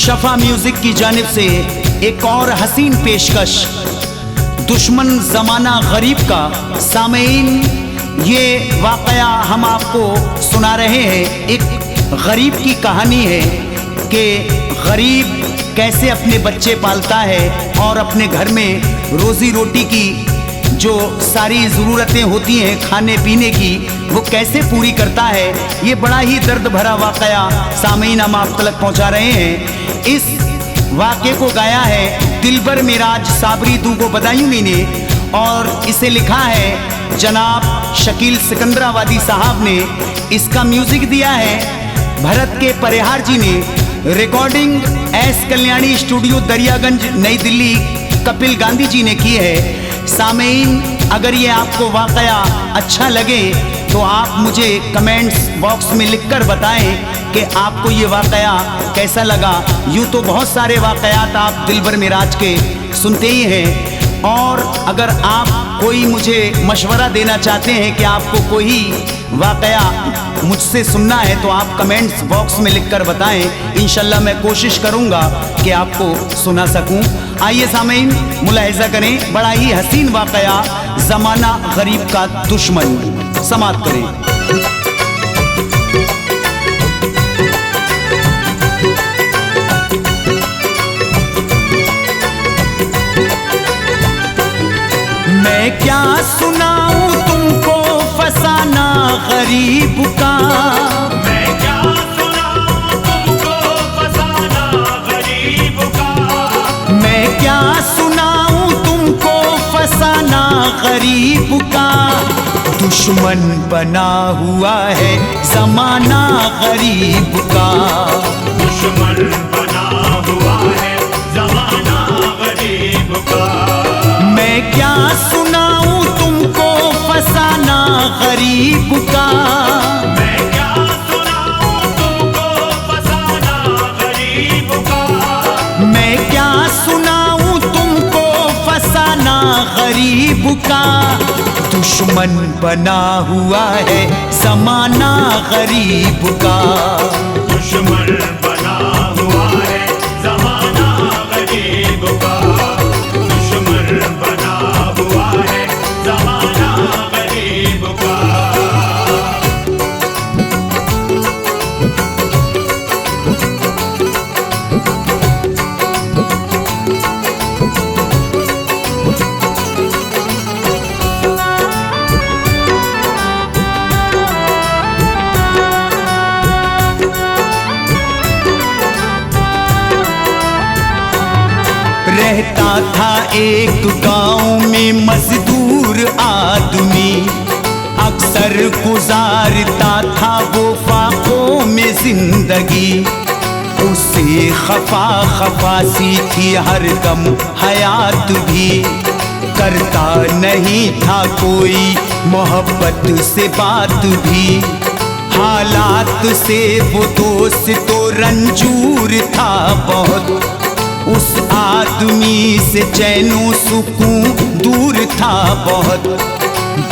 शफा music की जानिब से एक और हसीन पेशकश, दुश्मन ज़माना गरीब का। सामीन, ये वाक़या हम आपको सुना रहे हैं। एक गरीब की कहानी है कि गरीब कैसे अपने बच्चे पालता है और अपने घर में रोज़ी रोटी की जो सारी ज़रूरतें होती हैं खाने पीने की, वो कैसे पूरी करता है। ये बड़ा ही दर्द भरा वाक़या सामीन हम आप तक पहुँचा रहे हैं। इस वाक़े को गाया है दिलबर मिराज साबरी दूगो बदायूनी ने और इसे लिखा है जनाब शकील सिकंदराबादी साहब ने। इसका म्यूज़िक दिया है भरत के परिहार जी ने। रिकॉर्डिंग एस कल्याणी स्टूडियो दरियागंज नई दिल्ली कपिल गांधी जी ने की है। सामीन, अगर ये आपको वाक़या अच्छा लगे तो आप मुझे कमेंट्स बॉक्स में लिखकर बताएं कि आपको ये वाक़या कैसा लगा। यूँ तो बहुत सारे वाक़यात आप दिलबर मिराज के सुनते ही हैं, और अगर आप कोई मुझे मशवरा देना चाहते हैं कि आपको कोई वाक़या मुझसे सुनना है तो आप कमेंट्स बॉक्स में लिखकर बताएं। इंशाल्लाह मैं कोशिश करूंगा कि आपको सुना सकूं। आइए सामीन, मुलाहिज़ा करें बड़ा ही हसीन वाक़या ज़माना गरीब का दुश्मन। समाअत करें। मैं क्या सुनाऊं तुमको फसाना गरीब का, मैं क्या सुनाऊं तुमको फसाना गरीब का, मैं क्या सुनाऊं तुमको फसाना गरीब का। दुश्मन बना हुआ है ज़माना गरीब का, दुश्मन बना हुआ है ज़माना गरीब का। मैं क्या सुनाऊं तुमको फसाना गरीब का, मैं क्या सुनाऊं तुमको फसाना गरीब का, मैं क्या सुनाऊं तुमको फसाना गरीब का। दुश्मन बना हुआ है ज़माना गरीब का, दुश्मन बना हुआ है ज़माना गरीब का, दुश्मन बना हुआ है ज़माना गरीब का। रहता था एक गांव में मजदूर आदमी, अक्सर गुजारता था वो फाकों में जिंदगी। उसे खफा खफा सी थी हर दम हयात भी, करता नहीं था कोई मोहब्बत से बात भी। हालात से वो दोस्त तो रंजूर था बहुत, उस आदमी से चैनो सुकून दूर था बहुत।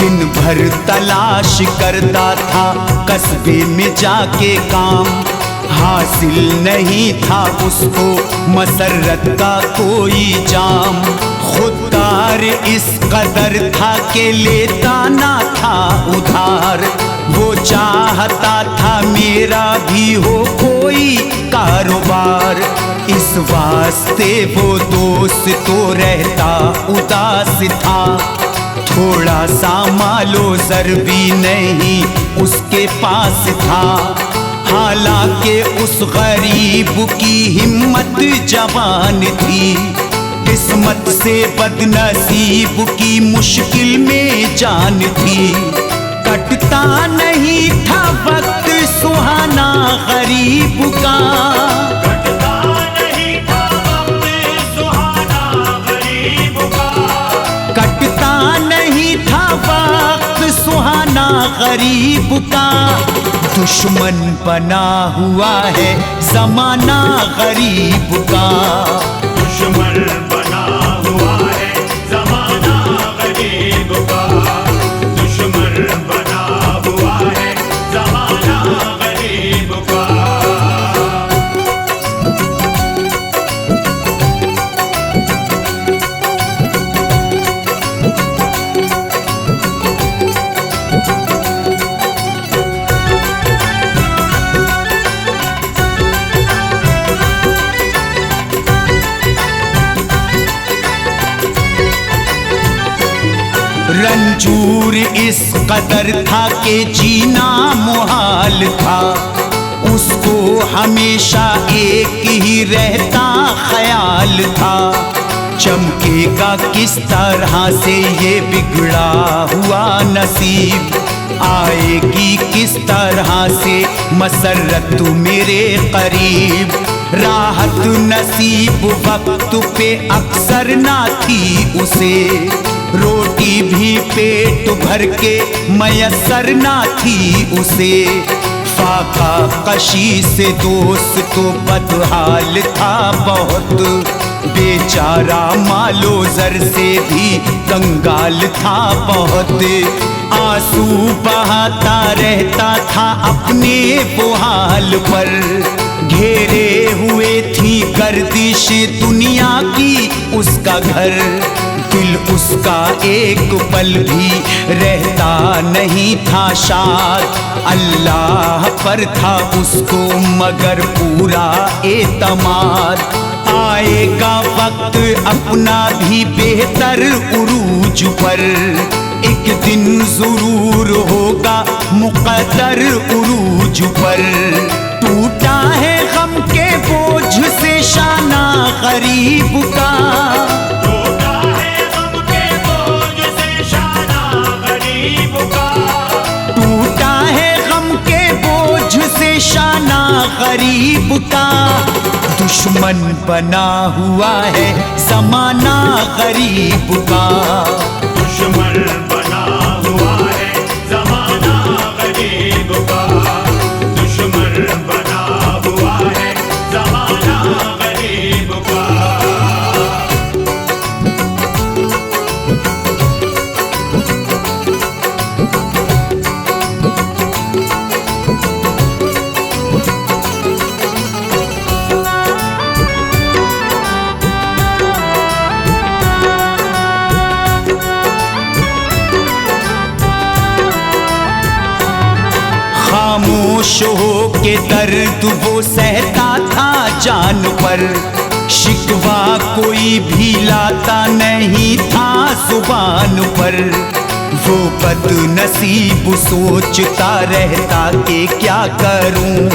दिन भर तलाश करता था कस्बे में जाके काम, हासिल नहीं था उसको मसरत का कोई जाम। खुददार इस कदर था कि लेता ना था उधार, वो चाहता था मेरा भी हो कोई कारोबार। इस वास्ते वो दोस्त तो रहता उदास था, थोड़ा सा मालो ज़र भी नहीं उसके पास था। हालांकि उस गरीब की हिम्मत जवान थी, किस्मत से बदनसीब की मुश्किल में जान थी। कटता नहीं था वक्त सुहाना गरीब का, कटता नहीं था वक्त सुहाना गरीब का, कटता नहीं था वक्त सुहाना गरीब का। दुश्मन बना हुआ है ज़माना गरीब का, दुश्मन बना हुआ है ज़माना गरीब का, दुश्मन बना हुआ है ज़माना गरीब का। रंजूर इस कदर था कि जीना मुहाल था, उसको हमेशा एक ही रहता ख्याल था। चमकेगा किस तरह से ये बिगड़ा हुआ नसीब, आएगी किस तरह से मसरत मेरे करीब। राहत नसीब वक्त पे अक्सर ना थी उसे, रोटी भी पेट भर के मयसर ना थी उसे। फाका कशी से दोस्त तो बदहाल था बहुत, बेचारा मालो जर से भी कंगाल था बहुत। आंसू बहाता रहता था अपने वो हाल पर, घेरे हुए थी गर्दिश दुनिया की उसका घर। दिल उसका एक पल भी रहता नहीं था शाद, अल्लाह पर था उसको मगर पूरा एतमाद। आएगा वक्त अपना भी बेहतर उरूज पर, एक दिन जरूर होगा मुक़द्दर उरूज पर। टूटा है गम के बोझ से शाना गरीब का, टूटा है गम के बोझ से शाना गरीब का, टूटा है गम के बोझ से शाना गरीब का। दुश्मन बना हुआ है ज़माना गरीब का, दुश्मन बना हुआ है ज़माना गरीब का, दुश्मन बना हुआ है ज़माना गरीब का। खामोश हो के दर्द वो सहता था जान पर, शिकवा कोई भी लाता नहीं था जुबान पर। वो बदनसीब सोचता रहता कि क्या करूं,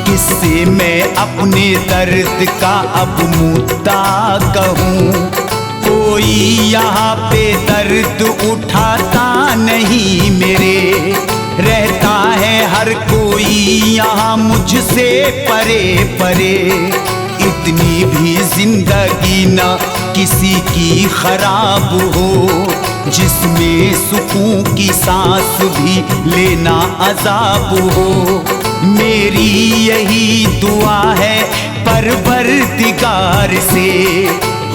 किससे मैं अपने दर्द का अब मुद्दा कहूं। कोई यहाँ पे दर्द उठाता नहीं मेरे, रहता है हर कोई यहाँ मुझसे परे परे। इतनी भी जिंदगी ना किसी की खराब हो, जिसमें सुकून की सांस भी लेना अजाब हो। मेरी यही दुआ है परवरदिगार से,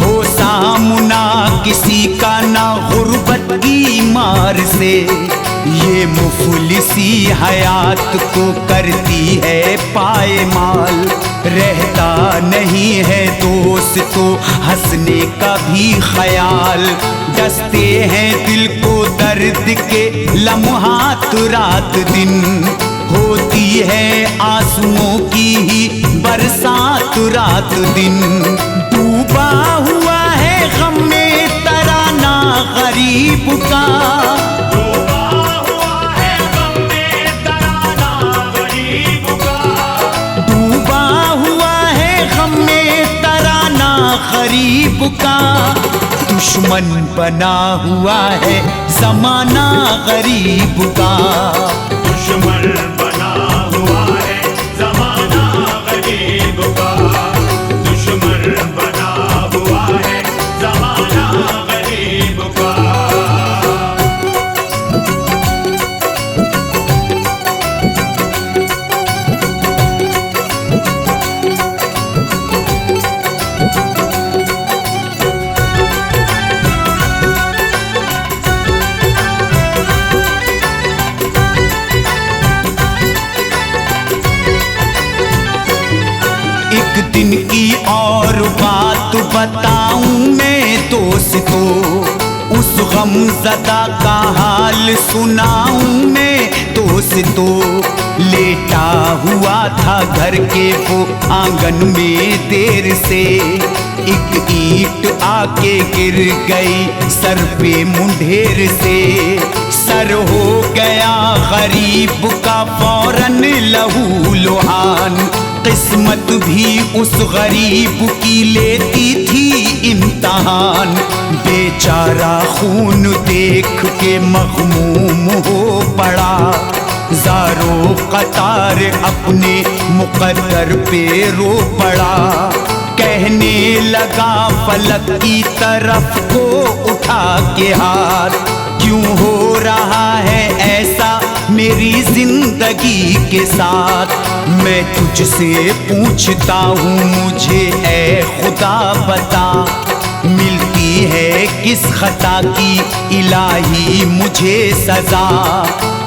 हो सामना किसी का ना गुर्बत की मार से। ये मुफलिसी हयात को करती है पायमाल, रहता नहीं है दोस्त तो हंसने का भी ख्याल। डसते हैं दिल को दर्द के लम्हात रात दिन, होती है आंसुओं की ही बरसात रात दिन। डूबा हुआ है गम में तराना गरीब का, डूबा हुआ है गम में तराना गरीब का, डूबा हुआ है गम में तराना गरीब का। दुश्मन बना हुआ है ज़माना गरीब का, दुश्मन बना हुआ है ज़माना गरीब का, दुश्मन बना हुआ है ज़माना गरीब का। एक दिन की और बात बताऊं मैं दोस्तों, उस गमज़दा का हाल सुनाऊं मैं दोस्तों। दोस्त तो लेटा हुआ था घर के वो आंगन में देर से। एक ईंट आके गिर गई सर पे मुंढेर से। सर हो गया गरीब का फौरन लहू लुहान। किस्मत भी उस गरीब की लेती थी इम्तहान। बेचारा खून देख के मग़मूम हो पड़ा। ज़ारो कतार अपने मुक़द्दर पे रो पड़ा। कहने लगा फलक की तरफ को उठा के हाथ, क्यों हो रहा है ऐसा मेरी जिंदगी के साथ। मैं तुझसे पूछता हूँ मुझे ऐ खुदा बता, मिलती है किस खता की इलाही मुझे सजा।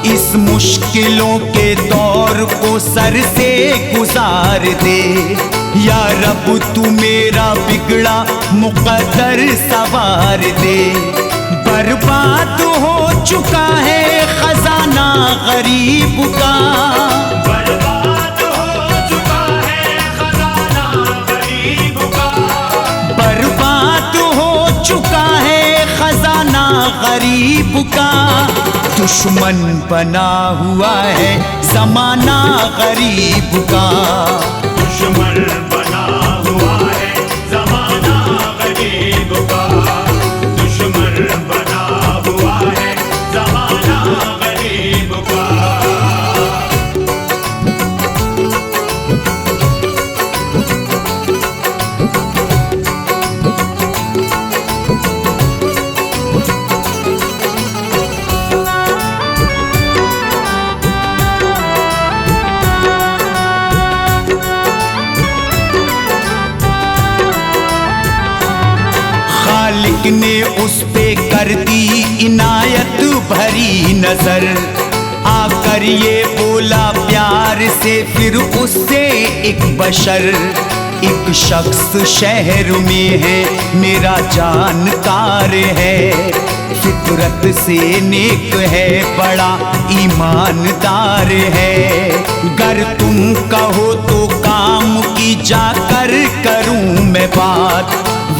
इस मुश्किलों के दौर को सर से गुजार दे। या रब तू मेरा बिगड़ा मुक़द्दर सवार दे। बर्बाद हो चुका है खजाना गरीब का। बर्बाद हो चुका है खजाना गरीब का। बर्बाद हो चुका है खजाना गरीब का। दुश्मन बना हुआ है ज़माना गरीब का। दुश्मन बना हुआ है ज़माना गरीब का। दुश्मन बना हुआ है ज़माना गरीब का। खालिक ने उस पे कर दी इनायत भरी नजर। आकर ये बोला प्यार से फिर उससे एक बशर। एक शख्स शहर में है मेरा जानकार है। फितरत से नेक है बड़ा ईमानदार है। गर तुम कहो तो काम की जाकर करूं मैं बात,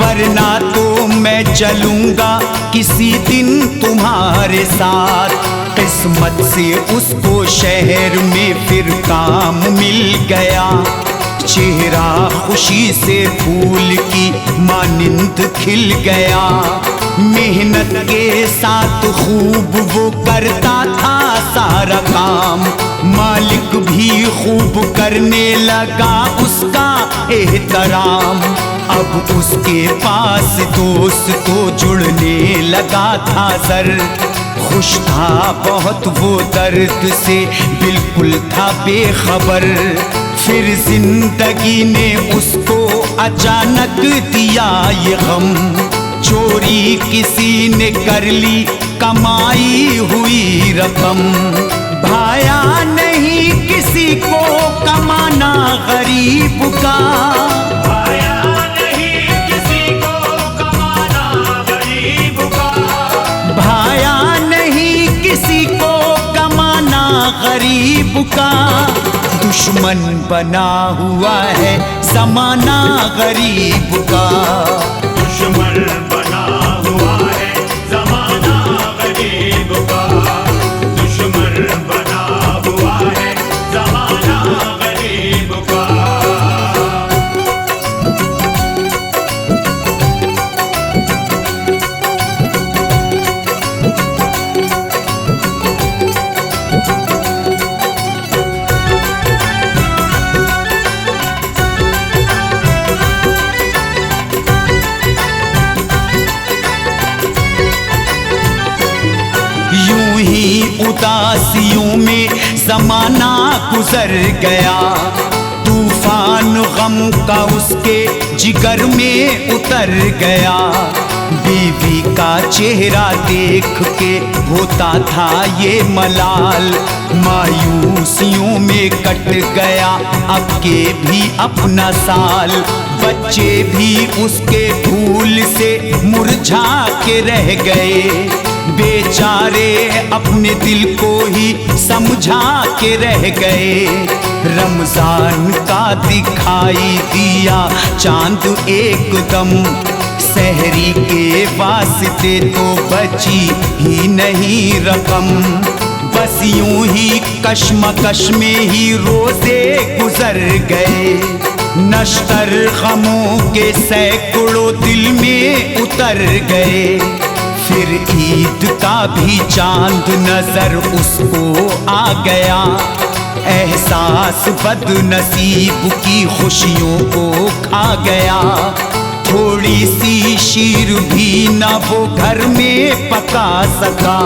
वरना तो मैं चलूंगा किसी दिन तुम्हारे साथ। किस्मत से उसको शहर में फिर काम मिल गया। चेहरा खुशी से फूल की मानिंद खिल गया। मेहनत के साथ खूब वो करता था सारा काम। मालिक भी खूब करने लगा उसका एहतराम। अब उसके पास दोस्त तो जुड़ने लगा था सर। खुश था बहुत वो दर्द से बिल्कुल था बेखबर। फिर जिंदगी ने उसको अचानक दिया ये गम। चोरी किसी ने कर ली कमाई हुई रकम। भाया नहीं किसी को कमाना गरीब का। भाया नहीं किसी को कमाना गरीब का। भाया नहीं किसी को कमाना गरीब का। दुश्मन बना हुआ है ज़माना गरीब का। दुश्मन बना हुआ है ज़माना गरीब का। दुश्मन बना हुआ है ज़माना गरीब का। यूं ही उदासियों में ज़माना गुजर गया। तूफान गम का उसके जिगर में उतर गया। बीवी का चेहरा देख के होता था ये मलाल। मायूसियों में कट गया अब के भी अपना साल। बच्चे भी उसके फूल से मुरझा के रह गए। बेचारे अपने दिल को ही समझा के रह गए। रमजान का दिखाई दिया चांद एकदम, सहरी के वास्ते तो बची ही नहीं रकम। बस यूं ही कश्मकश में ही रोजे गुजर गए, नश्तर गमों के सैकड़ों दिल में उतर गए। फिर ईद का भी चांद नजर उसको आ गया, एहसास बदनसीब की खुशियों को खा गया। थोड़ी सी शीर भी न वो घर में पका सका,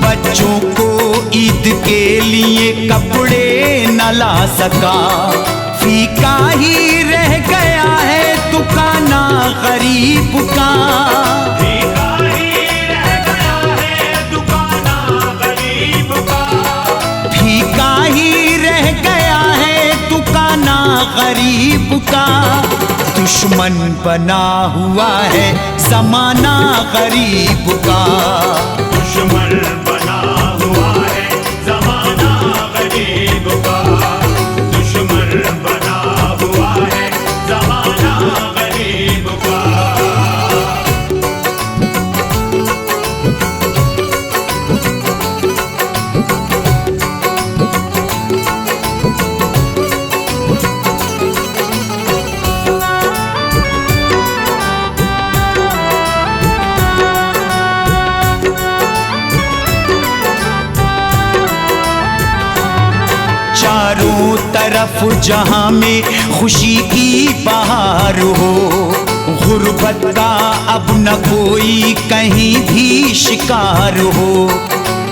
बच्चों को ईद के लिए कपड़े न ला सका। फीका ही रह गया है दुकाना गरीब का, फीका ही रह गया है दुकाना गरीब का, फीका ही रह गया है दुकाना गरीब का। दुश्मन बना हुआ है जमाना गरीब का, दुश्मन बना हुआ है जमाना गरीब का, दुश्मन बना हुआ है जमाना गरीब का। चारों तरफ जहां में खुशी की बहार हो, गुर्बत का अब न कोई कहीं भी शिकार हो।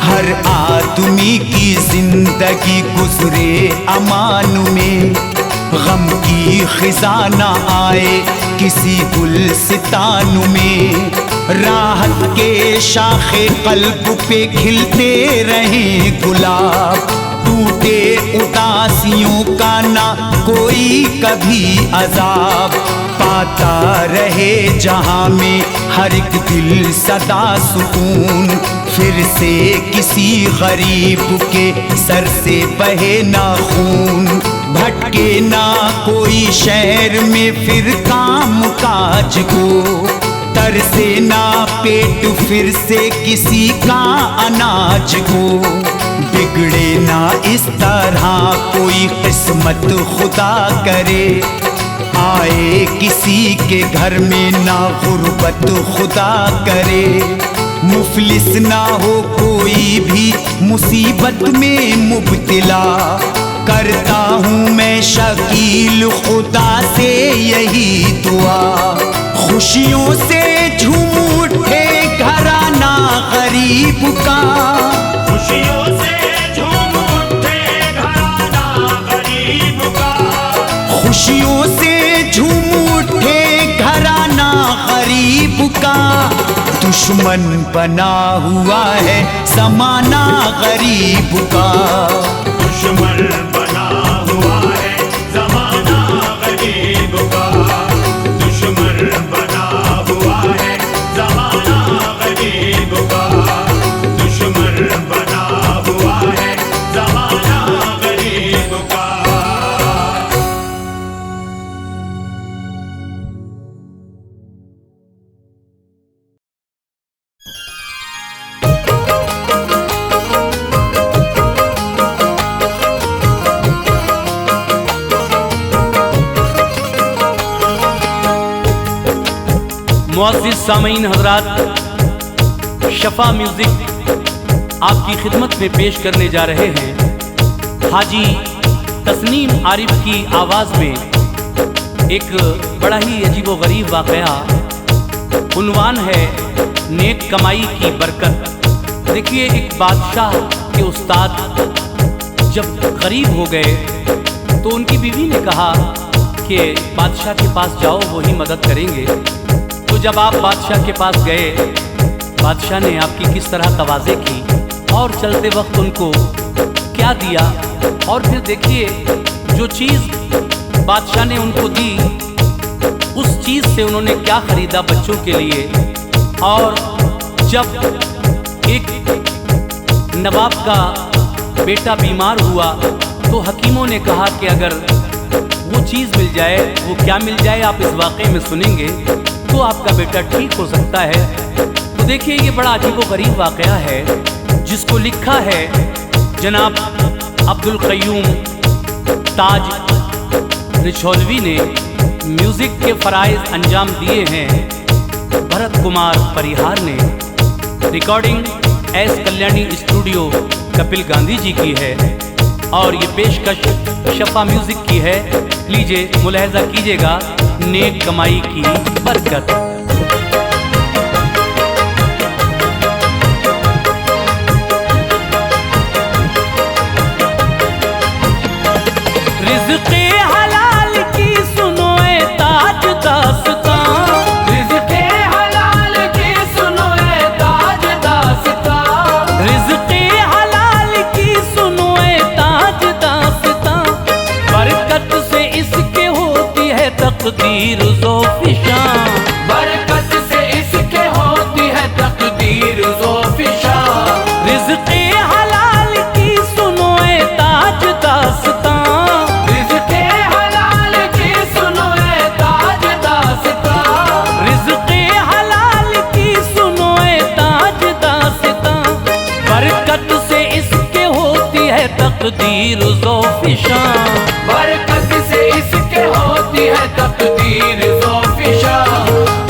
हर आदमी की जिंदगी गुजरे अमान में, गम की खिजाना आए किसी गुलसितान में। राहत के शाखे कल्ब पे खिलते रहे गुलाब, टूटे उदासियों का ना कोई कभी अजाब। पाता रहे जहां में हर एक दिल सदा सुकून, फिर से किसी गरीब के सर से बहे ना खून। भटके ना कोई शहर में फिर काम काज को, तरसे ना पेट फिर से किसी का अनाज को। बिगड़े ना इस तरह कोई किस्मत खुदा करे, आए किसी के घर में ना गुर्बत खुदा करे। मुफलिस ना हो कोई भी मुसीबत में मुब्तला, करता हूँ मैं शकील खुदा से यही दुआ। खुशियों से झूम उठे घराना गरीब का, खुशियों से झूम उठे घराना गरीब का, खुशियों से झूम उठे घराना गरीब का। दुश्मन बना हुआ है ज़माना गरीब का, दुश्मन बना हुआ है जमाना गरीब का, दुश्मन बना हुआ है जमाना गरीब का, दुश्मन बना हुआ है जमाना गरीब का। मुअज़्ज़िज़ सामीन हज़रात, शफ़ा म्यूज़िक आपकी खिदमत में पेश करने जा रहे हैं हाजी तस्नीम आरिफ की आवाज़ में एक बड़ा ही अजीबो-गरीब वाक़या। उन्वान है नेक कमाई की बरकत। देखिए, एक बादशाह के उस्ताद जब गरीब हो गए तो उनकी बीवी ने कहा कि बादशाह के पास जाओ, वही मदद करेंगे। तो जब आप बादशाह के पास गए, बादशाह ने आपकी किस तरह तवाज़े की और चलते वक्त उनको क्या दिया, और फिर देखिए जो चीज़ बादशाह ने उनको दी उस चीज़ से उन्होंने क्या ख़रीदा बच्चों के लिए। और जब नवाब का बेटा बीमार हुआ तो हकीमों ने कहा कि अगर वो चीज़ मिल जाए, वो क्या मिल जाए आप इस वाक़े में सुनेंगे, तो आपका बेटा ठीक हो सकता है। तो देखिए ये बड़ा अजीबोगरीब वाक़या है जिसको लिखा है जनाब अब्दुल क़य्यूम ताज रिछौलवी ने। म्यूज़िक के फ़राइज़ अंजाम दिए हैं भरत कुमार परिहार ने। रिकॉर्डिंग एस कल्याणी स्टूडियो कपिल गांधी जी की है और ये पेशकश शफा म्यूज़िक की है। लीजिए मुलाहजा कीजिएगा नेक कमाई की बरकत। रिज़्क़े हलाल की सुनो ए ताज दास्तां, रिज़्क़े हलाल की सुनो ए ताज दास्तां, रिज़्क़े हलाल की सुनो ए ताज दास्तां। बरकत से इसके होती है तकदीर ज़ोफ़िशां, बरकत से इसके होती है तकदीर ज़ोफ़िशां। रिज़्क़े हलाल की सुनो ए ताज दास्तां, रिज़्क़े हलाल की सुनो ए ताज दास्तां, रिज़्क़े हलाल की सुनो ए ताज दास्तां। बरकत से इसके होती है तकदीर ज़ोफ़िशां, बरकत से इसके होती है तकदीर ज़ोफ़िशां,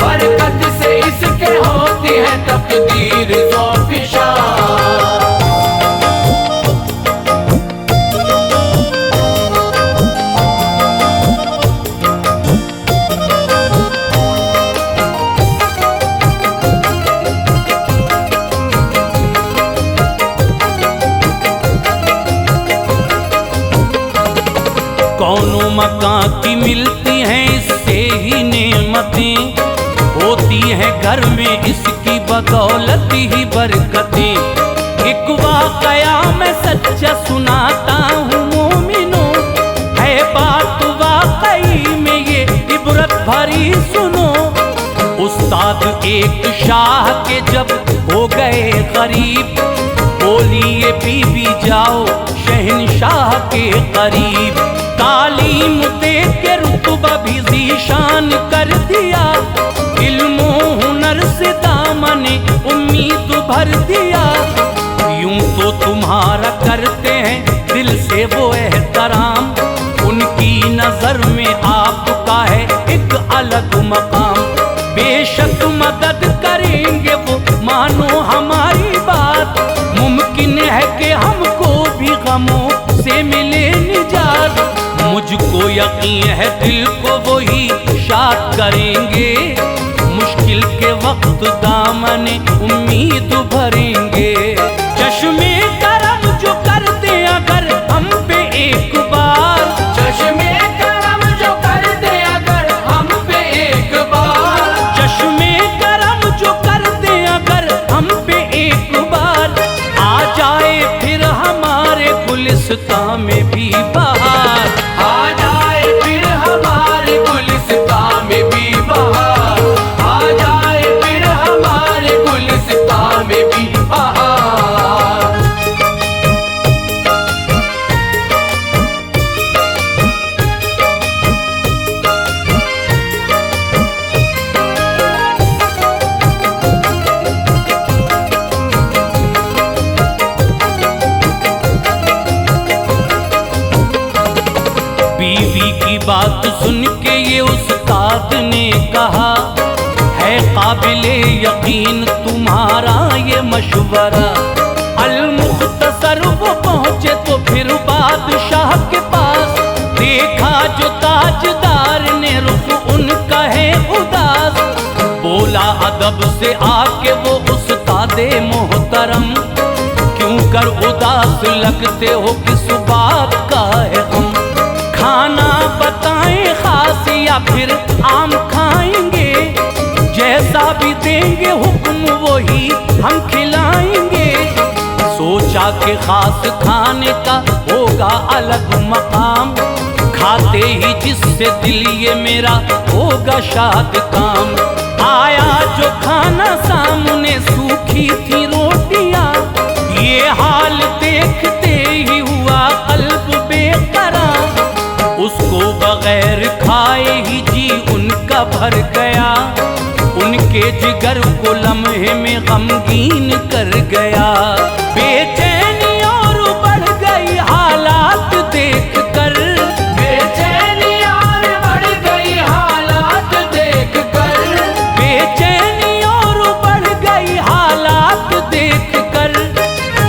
बरकत से इसके होती है तकदीर ज़ोफ़िशां। कौनों मकान की मिलती हैं इससे ही नेमतें, होती है घर में इसकी बदौलत ही बरकतें। एक वाक़या मैं सच्चा सुनाता हूँ मोमिनो, है बात वाकई में ये इबरत भरी सुनो। उस्ताद एक शाह के जब हो गए गरीब, बोली ये बीवी जाओ शहंशाह के करीब। तालीम दे के रुतबा भी ज़ीशान कर दिया, इल्म हुनर से दामने उम्मीद भर दिया। यूं तो तुम्हारा करते हैं दिल से वो एहतराम, उनकी नज़र में आपका है एक अलग मकाम। बेशक मदद करेंगे वो मानो हमारी बात, मुमकिन है कि हमको भी गमों से मिले निजात। मुझको यकीन है दिल को वो ही शाद करेंगे, मुश्किल के वक्त दामने उम्मीद भरेंगे। चश्मे करम जो कर दे अगर हम पे एक बार, चश्मे करम जो कर दे अगर हम पे एक बार, चश्मे करम जो कर दे अगर हम पे एक बार, आ जाए फिर हमारे गुलिस्तां में भी बहार। आ जाए फिर हमारे गुलिस्तां में भी बहार, आ जाए फिर हमारे गुलिस्तां में भी बहार। बीवी की बात सुन के ये उस्ताद ने कहा, है काबिले यकीन तुम्हारा ये मशवरा। अल-मुख्तसर वो पहुँचे तो फिर बादशाह के पास, देखा जो ताजदार ने रुख उनका है उदास। बोला अदब से आके वो उस्तादे मोहतरम, क्यों कर उदास लगते हो किस बात का है गम। खाना बताएं खास या फिर आम खाएंगे, जैसा भी देंगे हुक्म वही हम खिलाएंगे। सोचा कि खास खाने का होगा अलग मकाम, खाते ही जिससे दिल ये मेरा होगा शाद काम। आया जो खाना सामने सूखी थी रोटियां, ये हाल उनका भर गया, उनके जिगर को लम्हे में गमगीन कर गया। बेचैनी और बढ़ गई हालात देख कर, बेचैनी और बढ़ गई हालात देख कर, बेचैनी और बढ़ गई हालात देख कर,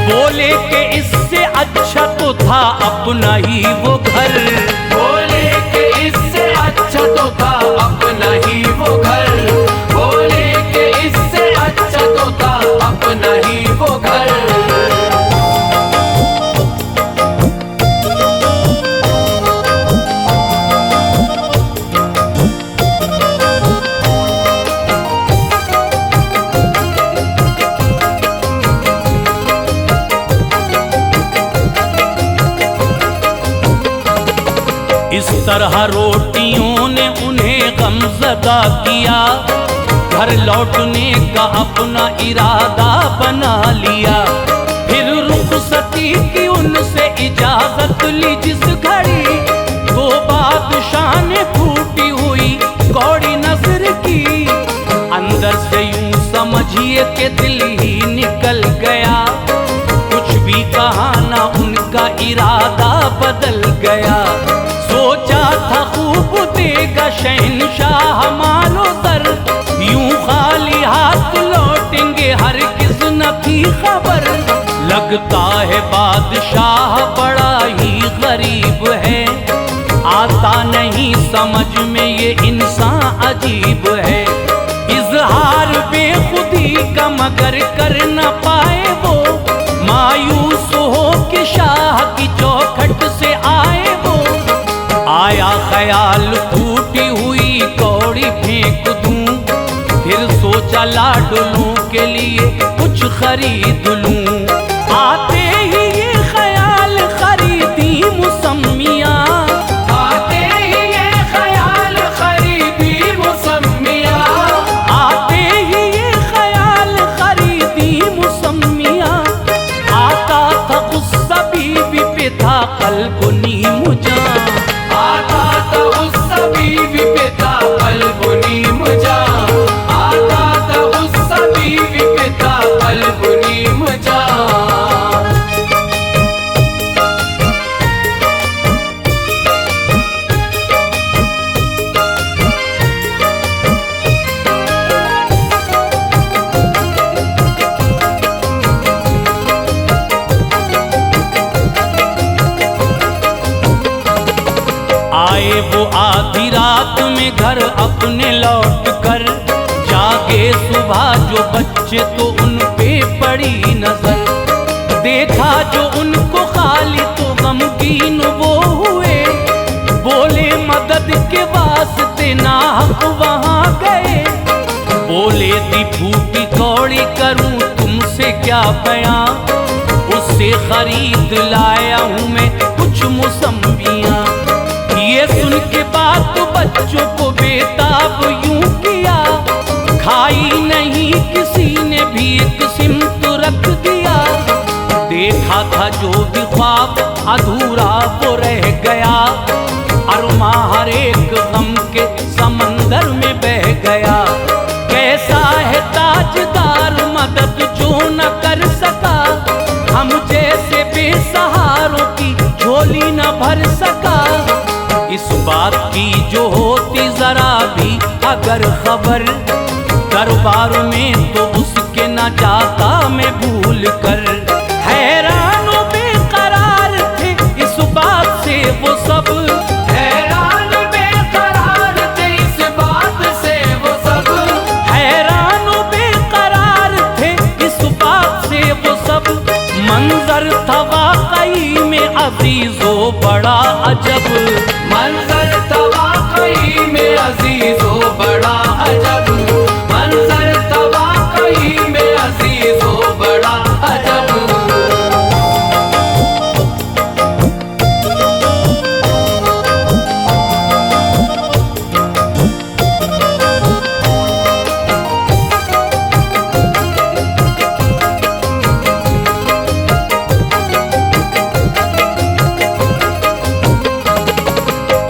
बोले कि इससे अच्छा तो था अपना ही वो घर। बोले कि इससे अच्छा तो था अपना ही वो घर, बोले कि इससे अच्छा तो था अपना ही वो घर। इस तरह रोटियों ने उन्हें गमज़दा किया, घर लौटने का अपना इरादा बना लिया। फिर रुखसती की उनसे इजाजत ली जिस घड़ी, तो बादशाह ने फूटी हुई कौड़ी नजर की। अंदर से यूं समझिए कि दिल ही निकल गया, कुछ भी कहा ना उनका इरादा बदल गया। सोचा था खूब देगा शहंशाह मालो दर, यूं खाली हाथ लौटेंगे हर किस न थी खबर। लगता है बादशाह बड़ा ही गरीब है, आता नहीं समझ में ये इंसान अजीब है। इजहार बेखुदी का मगर कर न पाए वो, मायूस हो के शाह की चौखट से आए वो। आया ख्याल टूटी हुई कौड़ी फेंक दूं, फिर सोचा लाडलों के लिए कुछ खरीद लूं। आते ही ये ख्याल खरीदी मुसम्मियाँ, आते ही ये ख्याल खरीदी मुसम्मियाँ, आते ही ये ख्याल खरीदी मुसम्मियाँ। आता था गुस्सा बीवी पे था कल्ब नीम जां, आता था उस बीवी पे था कल्ब नीम जां, आता था उस बीवी पे था कल्ब नीम जां। आए वो आधी रात में घर अपने लौट कर, जागे सुबह जो बच्चे तो उन पे पड़ी नजर। देखा जो उनको खाली तो गमगीन वो हुए, बोले मदद के वास्ते नाहक वहां गए। बोले दी फूटी कौड़ी करूं तुमसे क्या बयां, उससे खरीद लाया हूं मैं कुछ मुसम्मियाँ। ये सुन के बात बच्चों को बेताब यूं किया, खाई नहीं किसी ने भी एक सिमत रख दिया। देखा था जो भी ख्वाब अधूरा वो रह गया, अरमा हर एक गम के समंदर में बह गया। कैसा है ताजदार मदद जो न कर सका, हम जैसे बेसहारों की झोली न भर सका। इस बात की जो होती जरा भी अगर खबर, दरबार में तो उसके न जाता मैं भूल कर। हैरानो बेकरार थे इस बात से वो सब, हैरान बेकरार थे इस बात से वो सब, हैरानो बेकरार थे इस बात से वो सब। मंजर था वाकई में अजीजो बड़ा अजब, मंजर था वाकई में अजीजो बड़ा अजब, मंजर था वाकई में अजीजो बड़ा अजब।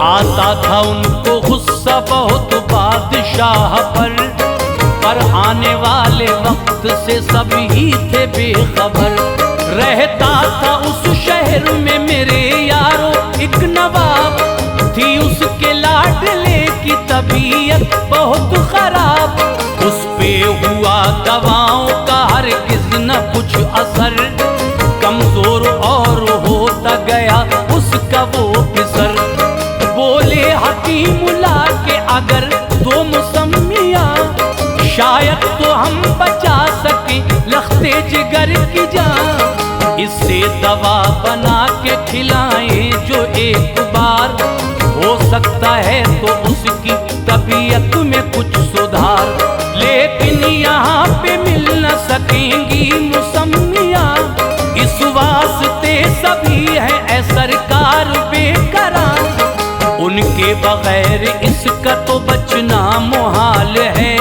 आता था उनको गुस्सा गुस्सा बहुत बादशाह पर आने वाले वक्त से सभी थे बेखबर। रहता था उस शहर में मेरे यारो एक नवाब, थी उसके लाडले की तबीयत बहुत खराब। उस पे हुआ दवाओं का हरगिज न कुछ असर, कमजोर और होता गया उसका वो फिसर। बोले हकीम ला के अगर दो मुसम्मियाँ, शायद तो हम बचा सके लख्ते जिगर की जान। इससे दवा बना के खिलाएं जो एक बार, हो सकता है तो उसकी तबीयत में कुछ सुधार। लेकिन यहाँ पे मिल न सकेंगी मुसम्मियाँ, इस वास्ते सभी है ऐ सरकार बेकरार। उनके बगैर इसका तो बचना मुहाल है,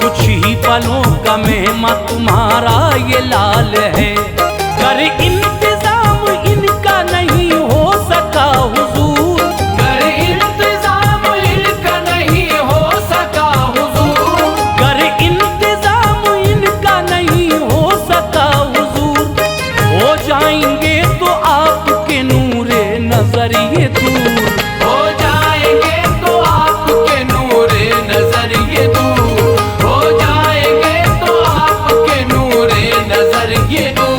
कुछ ही पलों का मेहमा तुम्हारा ये लाल है। कर इंतजाम इनका नहीं हो सका हुजूर, कर इंतजाम इनका नहीं हो सका हुजूर, कर इंतजाम इनका नहीं हो सका हुजूर। हो जाएंगे तो आपके नूरे नजर ये दूर, हो जाएंगे तो आपके नूरे नजर ये दूर, हो जाएंगे तो आपके नूरे नजर ये दूर।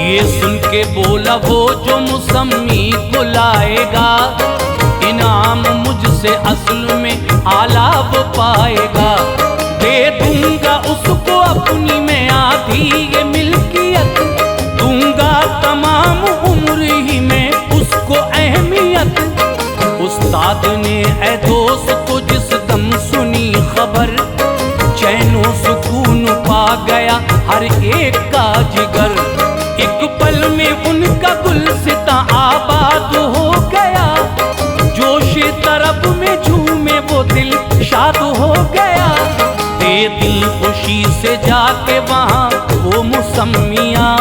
ये सुन के बोला वो जो मुसम्मी को लाएगा, इनाम मुझसे असल में आला वो पाएगा। दे दूंगा उसको अपनी मैं आधी ये मिल्कियत, दूंगा तमाम उम्र ही में उसको अहमियत। उस्ताद ने ऐ दोस्त को जिस दम सुनी खबर, चैनो सुकून पा गया हर एक का जिगर। एक पल में उनका गुलसिता आबाद हो गया, जोशे तरब में झूमे वो दिल शाद हो गया। दे दिल खुशी से जाके वहाँ वो मुसम्मियाँ,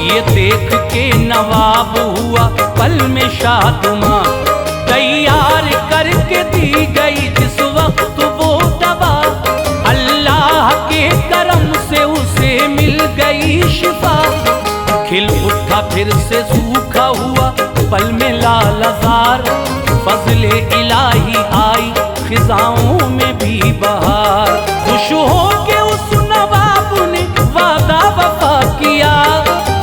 ये देख के नवाब हुआ पल में शादमां। तैयार करके दी गई जिस वक्त वो दवा, अल्लाह के करम से उसे मिल गई शिफा। खिल उठा फिर से सूखा हुआ पल में लालजार, फजले इलाही आई खिजाओं में भी बहार। खुश हो के उस नवाब ने वादा वफा किया,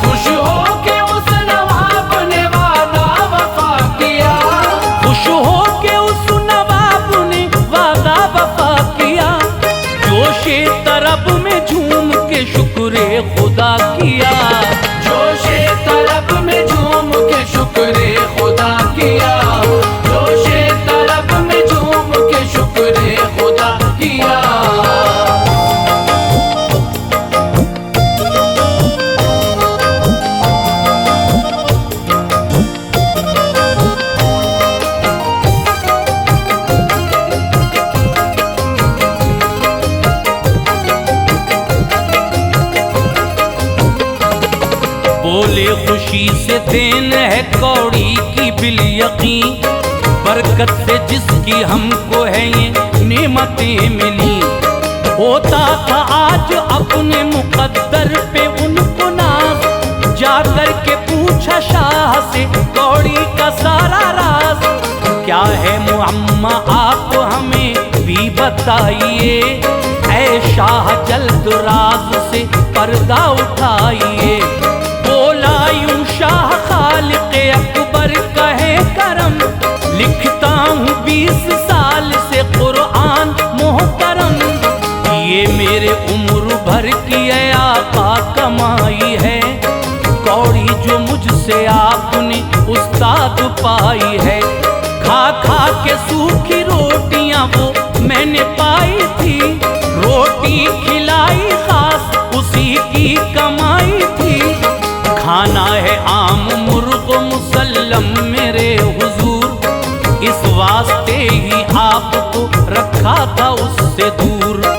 खुश हो के उस नवाब ने वादा वफा किया, खुश हो के उस नवाब ने वादा वफा किया। जोशे तरब में झूम के शुक्र खुदा किया, जोशे तरब में झूम के शुक्र खुदा किया, जोशे तरब में झूम के शुक्र खुदा किया। बोले खुशी से देन है कौड़ी की बिल यकीन, बरकत से जिसकी हमको है ये नेमतें मिली। होता था आज अपने मुकद्दर पे उनको नाज, जाकर के पूछा शाह से कौड़ी का सारा राज। क्या है मुअम्मा आप हमें भी बताइए, ऐ शाह जल्द राज से पर्दा उठाइए। बोला यूं शाह खालिक अकबर कहे करम, लिखता हूँ 20 साल से कुरान मोहतरम। ये मेरे उम्र भर की है आका कमाई है, कौड़ी जो मुझसे आपने उस्ताद पाई है। खा खा के सूखी रोटियां वो मैंने पाई थी, रोटी खिलाई खास उसी की कमाई थी। खाना है आम मुर्गो वसल्लम मेरे हुजूर, इस वास्ते ही आपको रखा था उससे दूर।